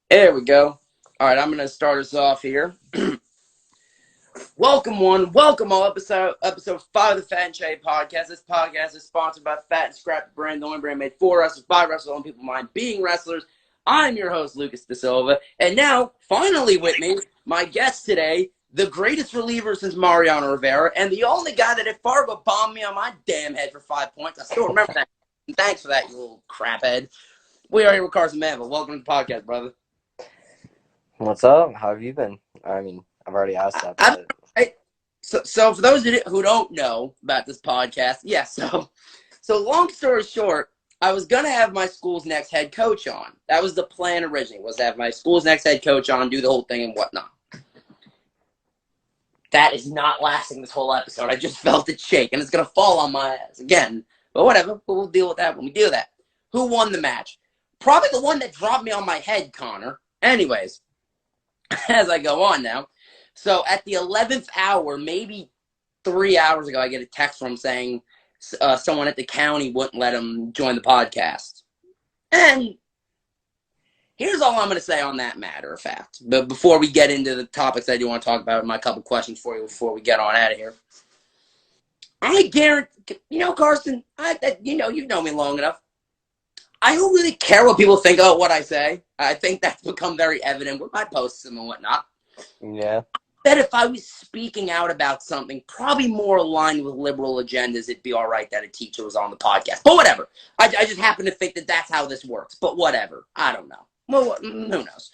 There we go. All right, I'm going to start us off here. Welcome all. Episode 5 of the Fat and Chatty podcast. This podcast is sponsored by Fat and Scrappy brand, the only brand made for wrestlers, by wrestlers, and people mind being wrestlers. I'm your host, Lucas De Silva, and now, finally with me, my guest today, the greatest reliever since Mariano Rivera, and the only guy that at Fargo bombed me on my damn head for 5 points. I still remember that. Thanks for that, you little craphead. We are here with Carson Manville. Welcome to the podcast, brother. What's up? How have you been? I mean, I've already asked that, but So for those who don't know about this podcast, so long story short, I was gonna have my school's next head coach on. That was the plan originally, was to have my school's next head coach on, do the whole thing and whatnot. That is not lasting this whole episode. I just felt it shake, and it's gonna fall on my ass again. But whatever, we'll deal with that when we do that. Who won the match? Probably the one that dropped me on my head, Connor. Anyways, as I go on now. So at the 11th hour, maybe 3 hours ago, I get a text from saying someone at the county wouldn't let him join the podcast. And here's all I'm going to say on that matter of fact. But before we get into the topics I do want to talk about, my couple questions for you before we get on out of here. I guarantee, Carson, you know me long enough. I don't really care what people think of what I say. I think that's become very evident with my posts and whatnot. yeah. That if I was speaking out about something probably more aligned with liberal agendas, it'd be all right that a teacher was on the podcast. But whatever. I just happen to think that that's how this works. But whatever. I don't know. Well, who knows?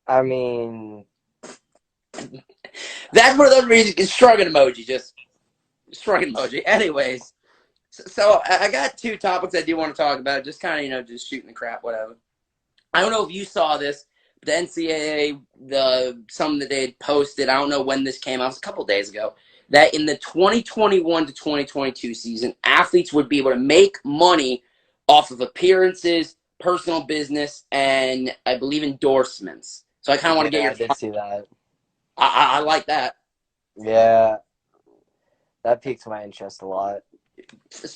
I mean, That's one of those reasons. Shrugging emoji. Just shrugging emoji. Anyways. So I got two topics I do want to talk about. Just kind of, just shooting the crap, whatever. I don't know if you saw this. The NCAA, something that they had posted, I don't know when this came out, it was a couple days ago, that in the 2021 to 2022 season, athletes would be able to make money off of appearances, personal business, and I believe endorsements. So I kind of want to get your I did see that. I like that. Yeah, that piqued my interest a lot.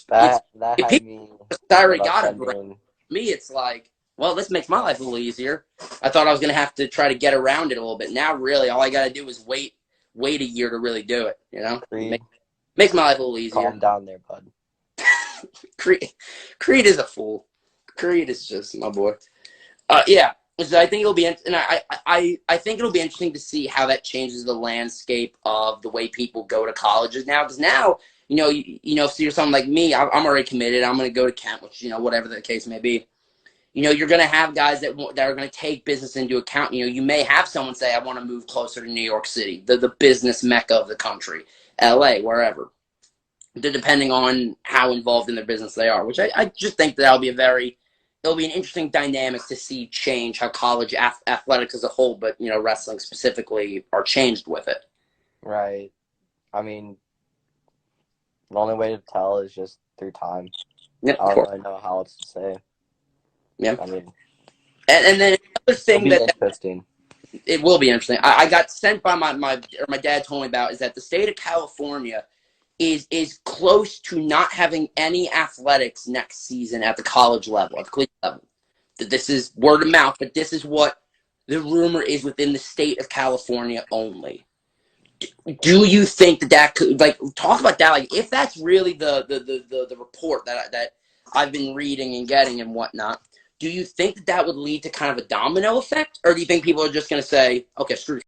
That had me Sorry, about got it. sending. Me, it's like, well, this makes my life a little easier. I thought I was going to have to try to get around it a little bit. Now, really, all I got to do is wait a year to really do it, Makes my life a little easier. Calm down there, bud. Creed is a fool. Creed is just my boy. Yeah. So I think it'll be, and I think it'll be interesting to see how that changes the landscape of the way people go to colleges now. Because now, so you're someone like me, I'm already committed. I'm going to go to Kent, which, whatever the case may be. You're going to have guys that are going to take business into account. You may have someone say, I want to move closer to New York City, the business mecca of the country, LA, wherever, depending on how involved in their business they are, which I just think that'll be it'll be an interesting dynamic to see change how college athletics as a whole, but, wrestling specifically, are changed with it. Right. I mean, the only way to tell is just through time. Yep, I don't really know how else to say. Yeah. I mean, and then another thing interesting. It will be interesting. I got sent by my dad told me about is that the state of California is close to not having any athletics next season at the college level, at the collegiate level. This is word of mouth, but this is what the rumor is within the state of California only. Do you think that could, talk about that? If that's really the report that I've been reading and getting and whatnot, do you think that would lead to kind of a domino effect? Or do you think people are just going to say, okay, screw